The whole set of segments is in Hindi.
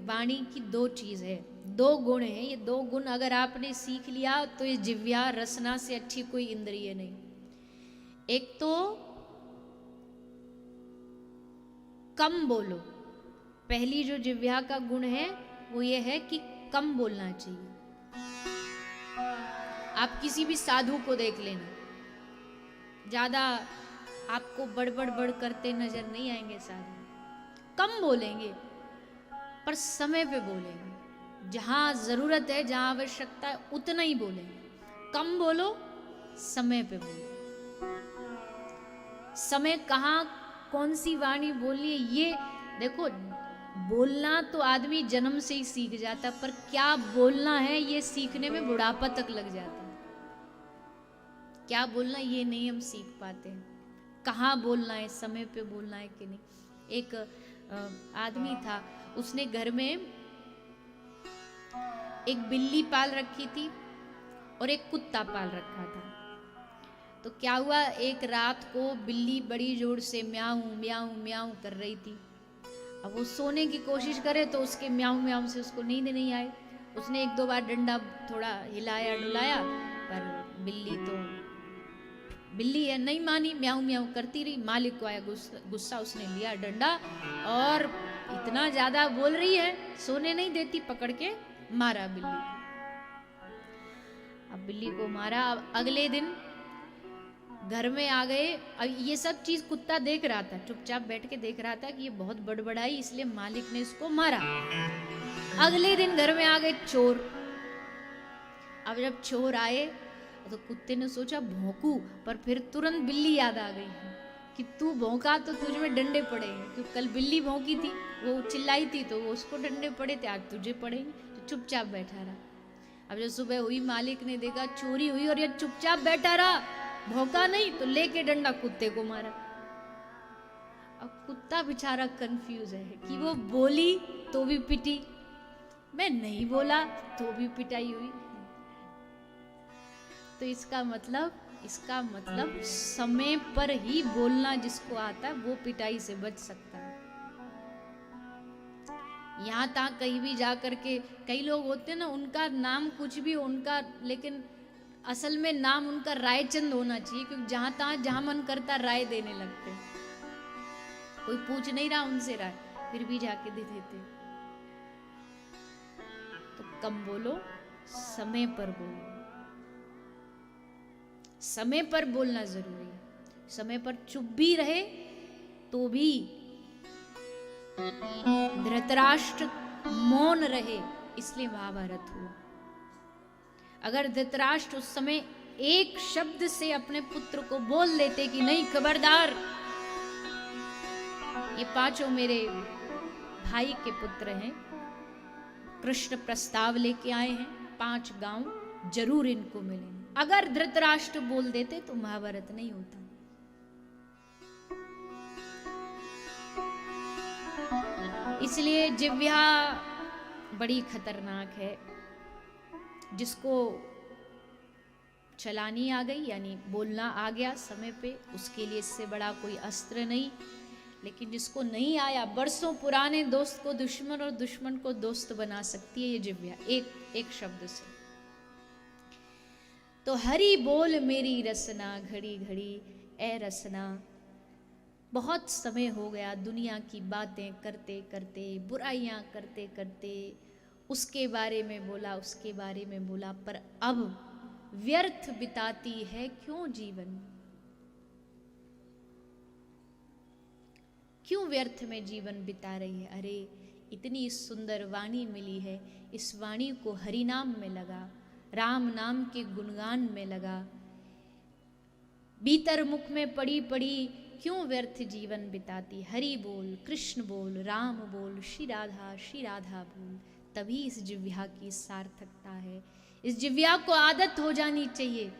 वाणी की दो चीज है, दो गुण है। ये दो गुण अगर आपने सीख लिया तो ये जिह्वा रसना से अच्छी कोई इंद्रिय नहीं। एक तो कम बोलो, पहली जो जिह्वा का गुण है वो ये है कि कम बोलना चाहिए। आप किसी भी साधु को देख लेना, ज्यादा आपको बड़बड़ बड़ करते नजर नहीं आएंगे साधु, कम बोलेंगे पर समय पे बोलेंगे। जहां जरूरत है, जहां आवश्यकता है उतना ही बोलेंगे। कम बोलो, समय पे बोलो। समय कहाँ कौन सी वाणी बोलनी है ये देखो। बोलना तो आदमी जन्म से ही सीख जाता, पर क्या बोलना है ये सीखने में बुढ़ापा तक लग जाता है। क्या बोलना ये नहीं हम सीख पाते हैं। कहाँ बोलना है, समय पे बोलना है कि नहीं। एक आदमी था, उसने घर में एक बिल्ली पाल रखी थी और एक कुत्ता पाल रखा था। तो क्या हुआ, एक रात को बिल्ली बड़ी जोर से म्याऊं म्याऊं म्याऊं कर रही थी। अब वो सोने की कोशिश करे तो उसके म्याऊं म्याऊं से उसको नींद नहीं आई। उसने एक दो बार डंडा थोड़ा हिलाया डुलाया, पर बिल्ली है नहीं मानी, म्याऊं म्याऊं करती रही। मालिक को आया गुस्सा, उसने लिया डंडा और इतना ज्यादा बोल रही है, सोने नहीं देती, पकड़ के मारा बिल्ली को। अब बिल्ली को मारा। अब अगले दिन घर में आ गए। अब ये सब चीज कुत्ता देख रहा था, चुपचाप बैठ के देख रहा था कि ये बहुत बड़बड़ाई, इसलिए मालिक ने इसको मारा। अगले दिन घर में आ गए चोर। अब जब चोर आए तो कुत्ते ने सोचा भौंकू, पर फिर तुरंत बिल्ली याद आ गई कि तू भौंका तो तुझ में डंडे पड़ेंगे। क्योंकि कल बिल्ली भौंकी थी, वो चिल्लाई थी तो वो उसको डंडे पड़े थे, आज तुझे पड़ेंगे। तो चुपचाप बैठा रहा। अब जब सुबह हुई, मालिक ने देखा चोरी हुई और ये चुपचाप बैठा रहा, भौंका नहीं, तो लेके डंडा कुत्ते को मारा। अब कुत्ता बेचारा कंफ्यूज है कि वो बोली तो भी पिटी, मैं नहीं बोला तो भी पिटाई हुई। तो इसका मतलब समय पर ही बोलना जिसको आता है वो पिटाई से बच सकता है। यहाँ तक कहीं भी जा करके कई लोग होते हैं ना, उनका नाम कुछ भी उनका, लेकिन असल में नाम उनका रायचंद होना चाहिए, क्योंकि जहां तहां जहां मन करता राय देने लगते। कोई पूछ नहीं रहा उनसे राय, फिर भी जाके दे देते। तो कम बोलो, समय पर बोलो। समय पर बोलना जरूरी है। समय पर चुप भी रहे तो भी, धृतराष्ट्र मौन रहे इसलिए महाभारत हुआ। अगर धृतराष्ट्र उस समय एक शब्द से अपने पुत्र को बोल देते कि नहीं खबरदार, ये पांचों मेरे भाई के पुत्र हैं, कृष्ण प्रस्ताव लेके आए हैं, 5 गांव जरूर इनको मिलेंगे, अगर धृतराष्ट्र बोल देते तो महाभारत नहीं होता। इसलिए जिह्वा बड़ी खतरनाक है। जिसको चलानी आ गई, यानी बोलना आ गया समय पे, उसके लिए इससे बड़ा कोई अस्त्र नहीं। लेकिन जिसको नहीं आया, बरसों पुराने दोस्त को दुश्मन और दुश्मन को दोस्त बना सकती है ये जिह्वा, एक शब्द से। तो हरि बोल मेरी रसना, घड़ी घड़ी ए रसना। बहुत समय हो गया दुनिया की बातें करते करते, बुराइयां करते करते, उसके बारे में बोला, उसके बारे में बोला, पर अब व्यर्थ बिताती है क्यों जीवन। क्यों व्यर्थ में जीवन बिता रही है। अरे इतनी सुंदर वाणी मिली है, इस वाणी को हरि नाम में लगा, राम नाम के गुणगान में लगा, भीतर मुख में पड़ी पड़ी क्यों व्यर्थ जीवन बिताती। हरि बोल, कृष्ण बोल, राम बोल, श्री राधा बोल, तभी इस जिह्वा की सार्थकता है। इस जिह्वा को आदत हो जानी चाहिए,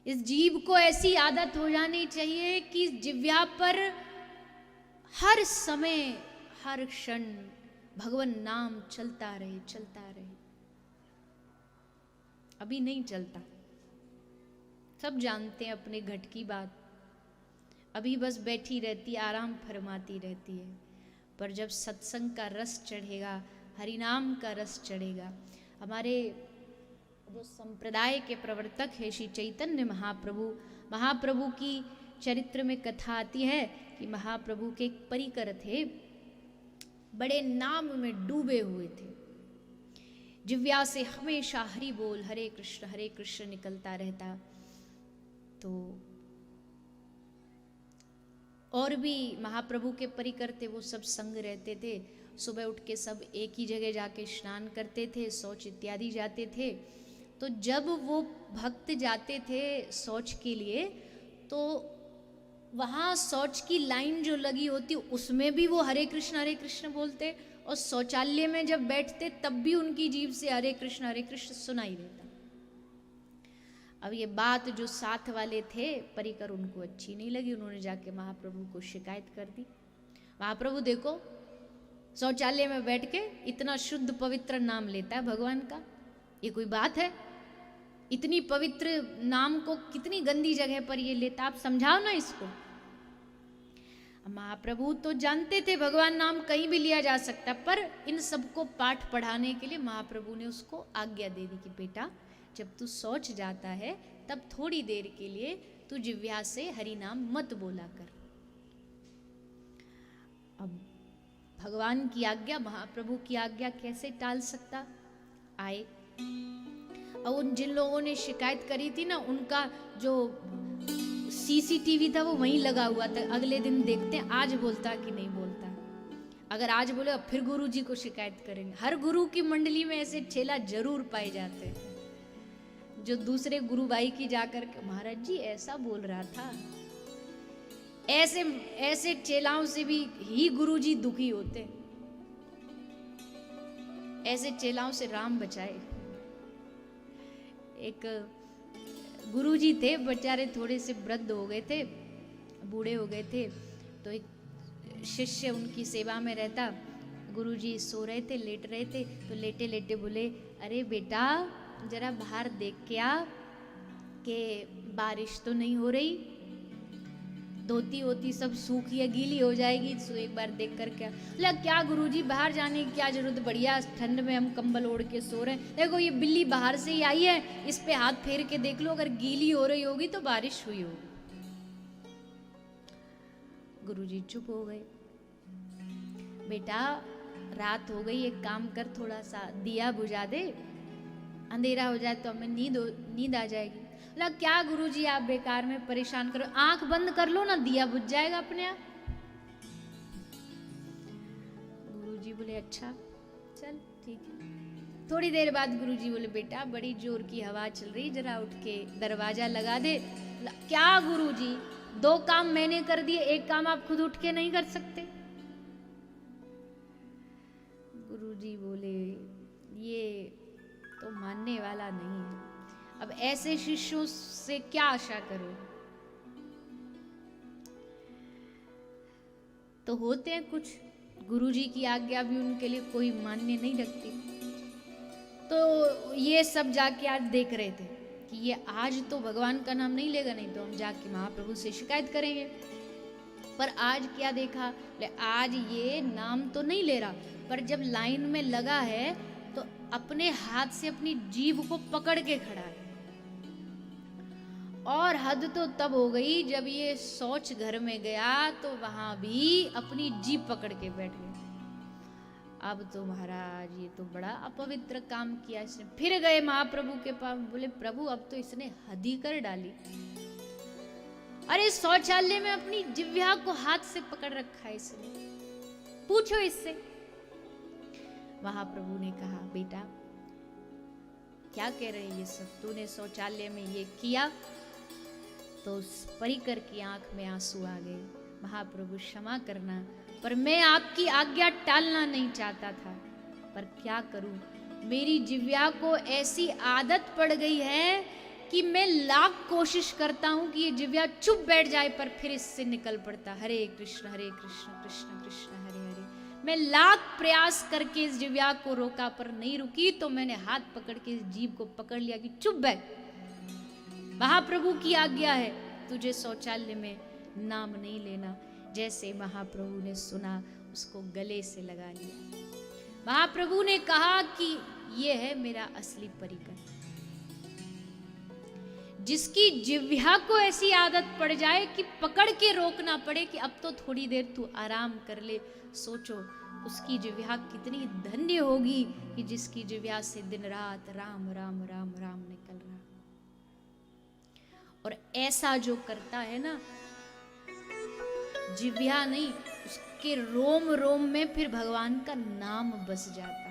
इस जीव को ऐसी आदत हो जानी चाहिए कि जिह्वा पर हर समय हर क्षण भगवान नाम चलता रहे, चलता रहे। अभी नहीं चलता, सब जानते हैं अपने घट की बात। अभी बस बैठी रहती, आराम फरमाती रहती है। पर जब सत्संग का रस चढ़ेगा, हरिनाम का रस चढ़ेगा, हमारे जो संप्रदाय के प्रवर्तक है श्री चैतन्य महाप्रभु की चरित्र में कथा आती है कि महाप्रभु के एक परिकर थे, बड़े नाम में डूबे हुए थे, जिव्या से हमेशा हरि बोल हरे कृष्ण निकलता रहता। तो और भी महाप्रभु के परिकर थे, वो सब संग रहते थे, सुबह उठ के सब एक ही जगह जाके स्नान करते थे, शौच इत्यादि जाते थे। तो जब वो भक्त जाते थे शौच के लिए, तो वहाँ शौच की लाइन जो लगी होती उसमें भी वो हरे कृष्ण बोलते, और शौचालय में जब बैठते तब भी उनकी जीभ से हरे कृष्ण सुनाई देता। अब ये बात जो साथ वाले थे परिकर उनको अच्छी नहीं लगी, उन्होंने जाके महाप्रभु को शिकायत कर दी। महाप्रभु देखो, शौचालय में बैठ के इतना शुद्ध पवित्र नाम लेता है भगवान का, ये कोई बात है? इतनी पवित्र नाम को कितनी गंदी जगह पर ये लेता, आप समझाओ ना इसको। महाप्रभु तो जानते थे भगवान नाम कहीं भी लिया जा सकता, पर इन सबको पाठ पढ़ाने के लिए महाप्रभु ने उसको आज्ञा दे दी कि बेटा जब तू शौच जाता है तब थोड़ी देर के लिए तू जिह्वा से हरि नाम मत बोला कर। अब भगवान की आज्ञा, महाप्रभु की आज्ञा कैसे टाल सकता। आए, अब उन जिन लोगों ने शिकायत करी थी ना, उनका जो सीसीटीवी था वो वहीं लगा हुआ था। अगले दिन देखते हैं आज बोलता कि नहीं बोलता। अगर आज बोले फिर गुरु जी को शिकायत करेंगे। हर गुरु की मंडली में ऐसे चेला जरूर पाए जाते हैं जो दूसरे गुरु भाई की जाकर के महाराज जी ऐसा बोल रहा था। ऐसे चेलाओं से भी ही गुरु जी दुखी होते। ऐसे चेलाओं से राम बचाए। एक गुरुजी थे, बेचारे थोड़े से वृद्ध हो गए थे, बूढ़े हो गए थे। तो एक शिष्य उनकी सेवा में रहता। गुरुजी सो रहे थे, लेट रहे थे, तो लेटे लेटे बोले, अरे बेटा जरा बाहर देख के आ कि बारिश तो नहीं हो रही, धोती होती सब सूखी है, गीली हो जाएगी, तो एक बार देख कर क्या। लग क्या गुरुजी बाहर जाने की क्या जरूरत, बढ़िया ठंड में हम कंबल ओढ़ के सो रहे हैं। देखो ये बिल्ली बाहर से ही आई है, इस पे हाथ फेर के देख लो, अगर गीली हो रही होगी तो बारिश हुई होगी। गुरुजी चुप हो गए। बेटा रात हो गई, एक काम कर, थोड़ा सा दिया बुझा दे, अंधेरा हो जाए तो हमें नींद आ जाएगी। लग क्या गुरुजी आप बेकार में परेशान करो, आंख बंद कर लो ना, दिया बुझ जाएगा अपने आप। गुरुजी बोले अच्छा चल ठीक है। थोड़ी देर बाद गुरुजी बोले बेटा बड़ी जोर की हवा चल रही, जरा उठ के दरवाजा लगा दे। क्या गुरुजी, 2 काम मैंने कर दिए, एक काम आप खुद उठ के नहीं कर सकते? गुरुजी बोले ये तो मानने वाला नहीं है, अब ऐसे शिष्यों से क्या आशा करो। तो होते हैं कुछ गुरुजी की आज्ञा भी उनके लिए कोई मान्य नहीं रखती। तो ये सब जाके आज देख रहे थे कि ये आज तो भगवान का नाम नहीं लेगा, नहीं तो हम जाके महाप्रभु से शिकायत करेंगे। पर आज क्या देखा, आज ये नाम तो नहीं ले रहा, पर जब लाइन में लगा है तो अपने हाथ से अपनी जीभ को पकड़ के खड़ा है। और हद तो तब हो गई जब ये शौच घर में गया तो वहां भी अपनी जीभ पकड़ के बैठ गए। अब तो महाराज ये तो बड़ा अपवित्र काम किया इसने। फिर गए महाप्रभु के पास, बोले प्रभु अब तो इसने हद ही कर डाली। अरे शौचालय में अपनी जिह्वा को हाथ से पकड़ रखा है इसने, पूछो इससे। महाप्रभु ने कहा बेटा क्या कह रहे ये सब, तूने शौचालय में ये किया। तो उस परिकर की आंख में आंसू आ गए। महाप्रभु क्षमा करना, पर मैं आपकी आज्ञा टालना नहीं चाहता था, पर क्या करूं, मेरी जिह्वा को ऐसी आदत पड़ गई है कि मैं लाख कोशिश करता हूं कि ये जिह्वा चुप बैठ जाए, पर फिर इससे निकल पड़ता हरे कृष्ण कृष्ण कृष्ण हरे हरे। मैं लाख प्रयास करके इस जिह्वा को रोका, पर नहीं रुकी, तो मैंने हाथ पकड़ के इस जीभ को पकड़ लिया कि चुप बैठ, महाप्रभु की आज्ञा है तुझे शौचालय में नाम नहीं लेना। जैसे महाप्रभु ने सुना, उसको गले से लगा लिया। महाप्रभु ने कहा कि ये है मेरा असली परिकर। जिसकी जिह्वा को ऐसी आदत पड़ जाए कि पकड़ के रोकना पड़े कि अब तो थोड़ी देर तू आराम कर ले, सोचो उसकी जिह्वा कितनी धन्य होगी कि जिसकी जिह्वा से दिन रात राम राम राम राम निकल रहा। और ऐसा जो करता है ना, जिह्वा नहीं, उसके रोम रोम में फिर भगवान का नाम बस जाता है।